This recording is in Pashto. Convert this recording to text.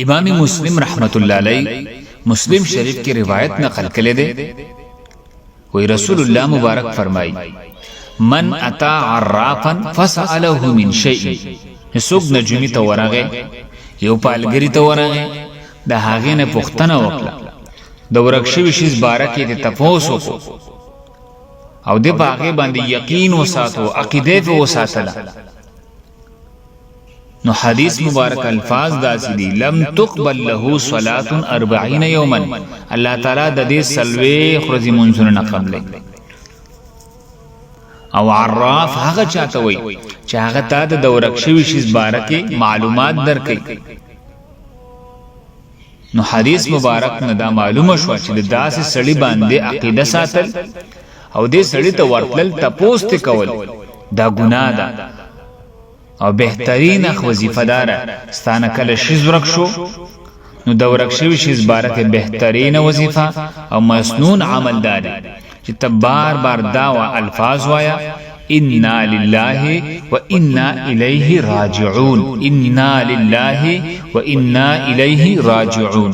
امام مسلم رحمت اللہ علیہ مسلم شریف کی روایت نقل کلے دے وی رسول اللہ مبارک فرمائی من اتا عرافا فسألہ من شیئی نسوک نجومی تا ورغے یو پالگری تا ورغے دا حاغین پختن وقلا دا ورکشوی شیز بارکی تی تپوسو کو او دی پاقی باندی یقین وساتو عقیدے پہ وساتلا نو حدیث مبارک الفاظ داسی دی لم تقبل له صلاة 40 یوما اللہ تعالی دا دی سلوے خرزی منزون نقم لے او عراف حقا چاہتوئی چاہتا تا دا دورکشوی شیز بارکی معلومات در کئی نو حدیث مبارک ندا معلوم شوا چی دا سی سڑی باندے عقیدہ ساتل او دے سڑی تا ورطلل تا پوست کول دا گناہ دا او بہترین اخ وظیفہ دارا ستانا کل شیز ورکشو نو دا ورکشوی شیز بارک بہترین وظیفہ او مسنون عمل داری چی تب بار بار داوا الفاظ وایا انا للہ و انا الیہ راجعون انا للہ و انا الیہ راجعون